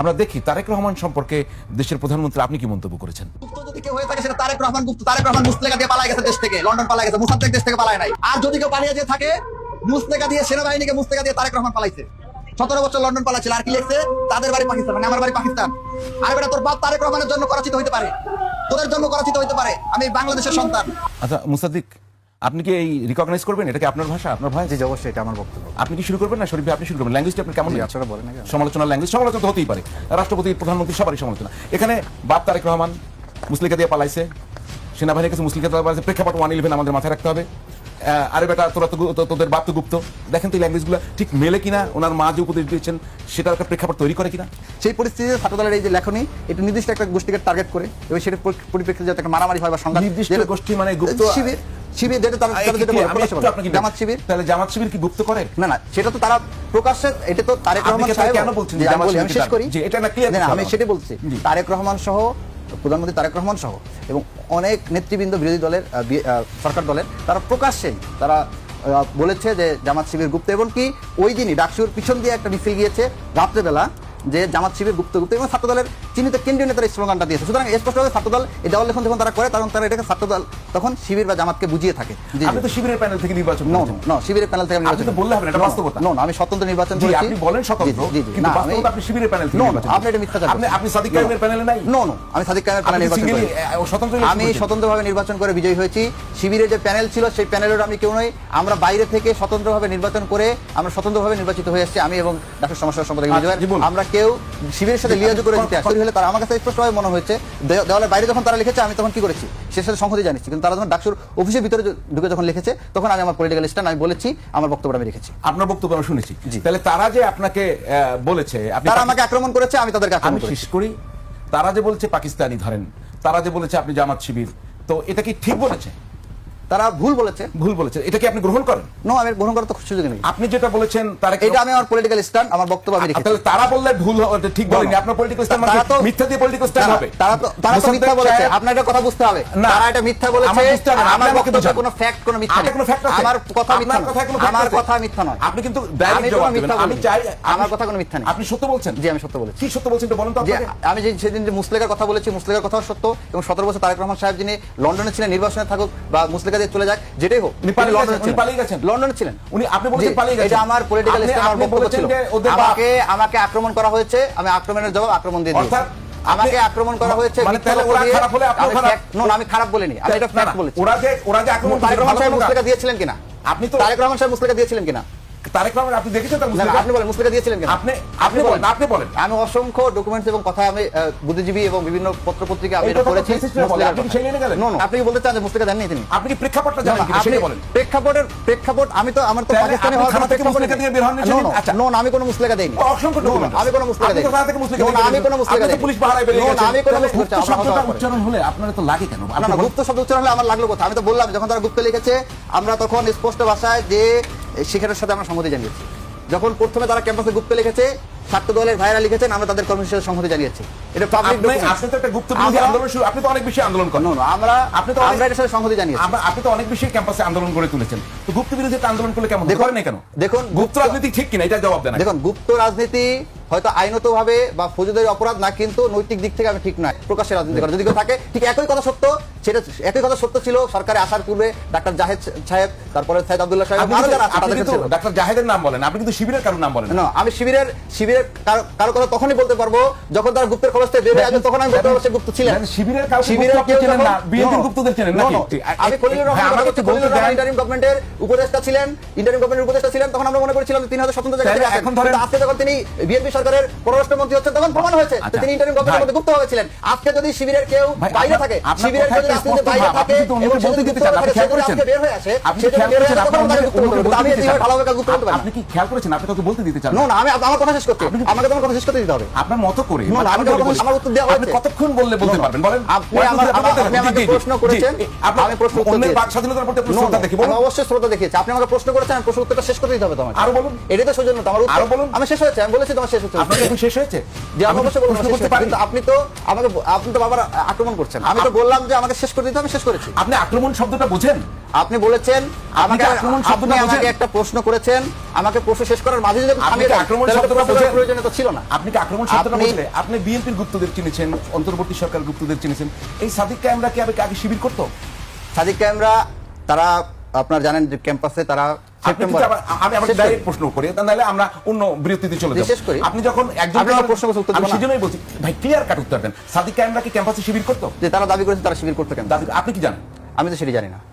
আমরা দেখি তারেক রহমান সম্পর্কে দেশের প্রধানমন্ত্রী আপনি কি মন্তব্য করেছেন? গুপ্ত যদি কেউ হয়ে থাকে সেটা তারেক রহমান গুপ্ত। তারেক রহমান মুসলেকা দিয়ে পালায় গেছে দেশ থেকে, লন্ডন পালায় গেছে, মুসাদ্দেক দেশ থেকে পালায় নাই। আর যদি কেউ পালিয়ে যে থাকে, মুসলেকা দিয়ে সেনাবাহিনীকে মুসলেকা দিয়ে তারেক রহমান পালাইছে। 17 বছর লন্ডন পালাচ্ছিল। আর কি লিখছে? তাদের বাড়ি পাকিস্তান, মানে আমার বাড়ি পাকিস্তান। আর বেটা তোর বাপ তারেক রহমানের জন্য করাচিত হইতে পারে, তোদের জন্য করাচিত হইতে পারে। আমি বাংলাদেশের সন্তান। আচ্ছা মুসাদ্দিক, আপনি কি এই রিকগনাইজ করবেন? এটা কি আপনার ভাষা, আপনার ভয়? জি অবশ্যই, এটা আমার বক্তব্য। আপনি কি শুরু করবেন না শরীফ ভাই? আপনি শুরু করবেন। ল্যাঙ্গুয়েজটা আপনি কেমন? আচ্ছা বলেন না। সমালোচনার ল্যাঙ্গুয়েজ, সমালোচনা তো হতেই পারে, রাষ্ট্রপতি প্রধানমন্ত্রী সবারই সমালোচনা। এখানে বাপ তারেক রহমান মুসলিকা দিয়ে পালাইছে, সেনাবাহিনীর কাছে মুসলিকা দিয়ে পালাইছে, প্রেক্ষাপট 111 আমাদের মাথায় রাখতে হবে। আরে বেটা তোরা তো তোদের বাপ তো গুপ্ত। দেখেন তো এই ল্যাঙ্গুয়েজগুলো ঠিক মেলে কিনা, ওনার মা যে উপদেশ দিয়েছেন সেটার একটা প্রেক্ষাপট তৈরি করে কিনা। সেই পরিস্থিতিতে ছাত্রদলের এই যে লেখনী, এটা নির্দিষ্ট একটা গোষ্ঠীকে টার্গেট করে এবং সেটার পরিপ্রেক্ষিতে যাতে একটা মারামারি হয় বা সংঘাত। নির্দিষ্ট গোষ্ঠী মানে গুপ্ত শিবির, শিবির যেটা তারা যেটা বলে জামাত শিবির। তাহলে জামাত শিবির কি গুপ্ত করে? না না, সেটা তো তারা প্রকাশ্যে, এটা তো তারেক রহমান সাহেব কেন বলছেন যে জামাত শিবির? আমি শেষ করি, যে এটা না ক্লিয়ার। না আমি সেটাই বলছি। তারেক রহমান সহ, প্রধানমন্ত্রী তারেক রহমান সহ এবং অনেক নেতৃবৃন্দ বিরোধী দলের, সরকার দলের, তারা প্রকাশ্যেই তারা বলেছে যে জামাত শিবির গুপ্ত। এবং কি ওই দিনই ডাকসুর পিছন দিয়ে একটা মিছিল গিয়েছে রাত্রেবেলা যে জামাত শিবির গুপ্ত গুপ্ত, এবং ছাত্রদলের চিহ্নিত কেন্দ্রীয় নেতারা স্লোগানটা দিয়েছে। সুতরাং স্পষ্টভাবে ছাত্রদল এই দেওয়াল লেখন যখন তারা করে, তখন তারা এটাকে ছাত্রদল তখন শিবির বা জামাতকে বুঝিয়ে থাকে। আপনি তো শিবিরের প্যানেল থেকে নির্বাচন করেছেন। না, শিবিরের প্যানেল থেকে আমি আপনি তো বললে হবে না, এটা বাস্তবতা। না, আমি স্বতন্ত্র নির্বাচন করেছি। আপনি বলেন স্বতন্ত্র, কিন্তু বাস্তবতা আপনি শিবিরের প্যানেল থেকে নির্বাচন। আপনি এটা মিথ্যা জানেন। আপনি সাদিক কায়েমের প্যানেলে নাই? নো, আমি সাদিক কায়েমের প্যানেলে নির্বাচন করি। আমি স্বতন্ত্রভাবে নির্বাচন করে বিজয়ী হয়েছি। শিবিরের যে প্যানেল ছিল সেই প্যানেলের আমি কেউ নই। আমরা বাইরে থেকে স্বতন্ত্রভাবে নির্বাচন করে আমরা স্বতন্ত্রভাবে নির্বাচিত হয়ে এসেছি, আমি এবং ডাক্তার সমস্যা সম্পাদক বিজয়। আমরা কেউ শিবিরের সাথে লিয়াজু করে দিতে আসলে হলে তারা আমার কাছে স্পষ্টভাবে মনে হয়েছে দেওয়ালের বাইরে যখন তারা লিখেছে, আমি তখন কি করেছি সে সাথে সংহতি জানিয়েছি। কিন্তু তারা যখন ডাকসুর অফিসের ভিতরে ঢুকে যখন লিখেছে, তখন আমি আমার পলিটিক্যাল স্ট্যান্ড আমি বলেছি, আমার বক্তব্য আমি রেখেছি। আপনার বক্তব্য আমি শুনেছি। তাহলে তারা যে আপনাকে বলেছে, তারা আমাকে আক্রমণ করেছে, আমি তাদেরকে আক্রমণ করেছি। শেষ করি, তারা যে বলছে পাকিস্তানি, ধরেন তারা যে বলেছে আপনি জামাত শিবির, তো এটা কি ঠিক বলেছে? তারা ভুল বলেছে। ভুল বলেছে, এটা কি আপনি গ্রহণ করেন? নো, আমি গ্রহণ করার তো সুযোগ নেই। আপনি যেটা বলেছেন তারা, এটা আমি আমার পলিটিক্যাল স্ট্যান্ড, আমার বক্তব্য আমি রেখেছি। তাহলে তারা বললে ভুল, ঠিক বলেনি। আপনার পলিটিক্যাল স্ট্যান্ড মানে মিথ্যা দিয়ে পলিটিক্যাল স্ট্যান্ড হবে? তারা তো মিথ্যা বলেছে, আপনার এটা কথা বুঝতে হবে। তারা এটা মিথ্যা বলেছে, আমার বক্তব্যে কোনো ফ্যাক্ট, কোনো মিথ্যা নেই। আমার কথা মিথ্যা, আমার কথা মিথ্যা নয়। আপনি কিন্তু ডাইরেক্ট জবাব দিবেন। আমি চাই, আমার কথা কোনো মিথ্যা নেই। আপনি সত্য বলছেন? জি, আমি সত্য বলেছি। কি সত্য বলছেন বলেন তো আপনাকে। আমি যে সেদিন যে মুসলেকার কথা বলেছি, মুসলেকার কথাও সত্য। এবং 17 বছর তারেক রহমান সাহেব যিনি লন্ডনে ছিলেন, নির্বাচনে থাকুক বা মুসলেকা দিয়ে চলে যাক, যেটাই হোক, লন্ডনে ছিলেন উনি। আপনি বলছেন পালিয়ে গেছেন। এটা আমার পলিটিক্যাল স্ট্যান্ড, আমার বক্তব্য ছিল। আমাকে আক্রমণ করা হয়েছে, আমি আক্রমণের জবাব আক্রমণ দিয়ে দিয়েছি। আমাকে আক্রমণ করা হয়েছে, মানে তাহলে ওরা খারাপ হলে আপনি খারাপ? না, আমি খারাপ বলিনি, আমি এটা ফ্যাক্ট বলেছি। ওরা যে আক্রমণ, তারেক রহমান সাহেব মুসলেকা দিয়েছিলেন কিনা? আপনি তো তারেক রহমান সাহেব মুসলেকা দিয়েছিলেন কিনা? তারেক রহমান আপনি দেখেছেন তার মুসলিকা? আপনি বলেন মুসলেকা দিয়েছিলেন কিনা? আপনি বলেন, আপনি বলেন। আমি অসংখ্য ডকুমেন্টস এবং কথা আমি বুদ্ধিজীবী এবং বিভিন্ন পত্র পত্রিকা আমি এটা পড়েছি। আপনি কি সেই নিয়ে গেলেন? আপনি কি বলতে চান যে মুসলেকা দেননি তিনি? আপনি কি প্রেক্ষাপটটা জানেন কিনা সেটা বলেন। প্রেক্ষাপট আমি তো, আমার তো পাকিস্তানি হওয়ার কথা থেকে মুসলেকা দিয়ে বের হন না। আচ্ছা, নো, আমি কোনো মুসলেকা দেইনি। অসংখ্য ডকুমেন্ট, আমি কোনো মুসলেকা দেইনি। আপনি থেকে মুসলেকা দেইনি, আমি কোনো মুসলেকা দেইনি। পুলিশ পাহারায় বেরিয়ে গেছে। আমি কোনো মুসলেকা, শব্দটা উচ্চারণ হলে আপনার তো লাগে কেন? না, গুপ্ত শব্দ উচ্চারণ হলে আমার লাগলো কথা। আমি তো বললাম যখন তারা গুপ্ত লিখেছে, আমরা তখন স্পষ্ট ভাষায় যে শিক্ষার সাথে আমরা সংহতি জানিয়েছি। যখন প্রথমে তারা ক্যাম্পাসে গুপ্ত লিখেছে, ছাত্র দলের ভাইরা লিখেছেন, আমরা তাদের কর্মসূচির সাথে সংহতি জানিয়েছি। এটা পাবলিক ডকুমেন্ট। আপনি তো একটা গুপ্ত বিরোধী আন্দোলন শুরু, আপনি তো অনেক বেশি আন্দোলন করেন। আমরা এর সাথে সংহতি জানিয়েছি। আপনি তো অনেক বেশি ক্যাম্পাসে আন্দোলন করে তুলেছেন, তো গুপ্ত বিরোধী আন্দোলন করলে কেমন দেখেন না কেন? দেখুন, গুপ্ত রাজনীতি ঠিক কিনা এটা জবাব দেন। দেখুন, গুপ্ত রাজনীতি হয়তো আইনতভাবে বা ফৌজদারি অপরাধ না, কিন্তু নৈতিক দিক থেকে আমি ঠিক নয় প্রকাশ্যে রাজনীতি করা। যদি কেউ থাকে, ঠিক একই কথা সত্য, সেটা একই কথা সত্য ছিল সরকারে আসার পূর্বে ডাক্তার জাহেদ সাহেব, তারপরে সাইদ আব্দুল্লাহ সাহেব, ডাক্তার জাহেদের নাম বলেন, আপনি কিন্তু শিবিরের কারোর নাম বলেন না। আমি শিবিরের কারো কথা তখনই বলতে পারবো যখন তারা গুপ্তের খবর থেকে বের হয়ে আসবে, তখন আমি বলতে পারবো সে গুপ্ত ছিলেন। শিবিরের কেউ চেনেন না, বিএনপির গুপ্তদের চেনেন নাকি? আমি খলিলুর রহমান ইন্টারিম গভর্নমেন্টের উপদেষ্টা ছিলেন, তখন আমরা মনে করেছিলাম তিনি হয়তো স্বতন্ত্র জায়গায় আছেন। এখন ধরেন আজকে যখন তিনি বিএনপি সরকারের পররাষ্ট্রমন্ত্রী হচ্ছেন, তখন প্রমাণ হয়েছে যে তিনি ইন্টারিম গভর্নমেন্টের মধ্যে গুপ্ত হয়েছিলেন। আজকে যদি শিবিরের কেউ বাইরে থাকে, শিবিরের যদি রাজনীতিতে বাইরে থাকে এবং সে যদি গুপ্ত থাকে, সে যদি আজকে বের হয়ে আসে, সে যদি বের হয়ে আসে, তখন তাকে গুপ্ত বলতে হবে। আমি এইভাবে ভালোভাবে গুপ্ত বলতে পারি না। আপনি কি খেয়াল করেছেন? আপনি কাউকে বলতে দিতে চান না? আমি আমার কথা শেষ করতে, আমাকে তোমার কথা শেষ করতে দিতে হবে আপনার মতো করে। না, আমার উত্তর দেওয়া হয়েছে। কতক্ষণ বললে বলতে পারবেন বলেন? আপনি আমাকে প্রশ্ন করেছেন, আমি প্রশ্ন উত্তর দিয়েছি। অন্যের বাক স্বাধীনতার প্রতি প্রশ্নটা দেখি বলুন। অবশ্যই শ্রদ্ধা দেখিয়েছে। আপনি আমাকে প্রশ্ন করেছেন, আমি প্রশ্ন উত্তরটা শেষ করে দিতে হবে তোমাকে। আরো বলুন। এটাই তো সৌজন্য, আমার উত্তর। আরো বলুন। আমি শেষ হয়েছে, আমি বলেছি তোমার শেষ হচ্ছে। আপনার এখন শেষ হয়েছে যে আমি অবশ্যই বলবো প্রশ্ন শেষ করতে হয়েছে, পারি কিন্তু আপনি তো বাবার আক্রমণ করছেন। আমি তো বললাম যে আমাকে শেষ করে দিতে হবে, শেষ করেছি। আপনি আক্রমণ শব্দটা বোঝেন? আপনি বলেছেন আমাকে আক্রমণ শব্দটা আপনি বোঝেন? আমাকে একটা প্রশ্ন করেছেন, আমাকে প্রশ্ন শেষ করার মাঝে যদি আপনি থামিয়ে কি দেন, আক্রমণ তাহলে শব্দটা প্রশ্ন বোঝেন? করার প্রয়োজনীয়তা ছিল না। আপনি কি আক্রমণ শব্দটা আপনি- বুঝলে? আপনি বিএনপির গুপ্তদের চিনেছেন, অন্তর্বর্তী সরকার গুপ্তদের চিনেছেন। এই সাদিক কায়েমরা কি আগে শিবির করতো? সাদিক কায়েমরা তারা আপনার জানেন যে ক্যাম্পাসে তারা আপনি কিন্তু আমি আবার ডাইরেক্ট প্রশ্ন করি, তাহলে আমরা অন্য বিরতিতে চলে যাব। শেষ করি। আপনি যখন একজন আপনি আমার প্রশ্ন করতে উত্তর আমি দেবেন না। সেজন্যই বলছি ভাই ক্লিয়ার কাট উত্তর দেন। সাদিক কায়েমরা কি ক্যাম্পাসে শিবির করতো? যে তারা দাবি করেছে তারা শিবির করতে কেন? আপনি কি জানেন? আমি তো সেটি জানি না।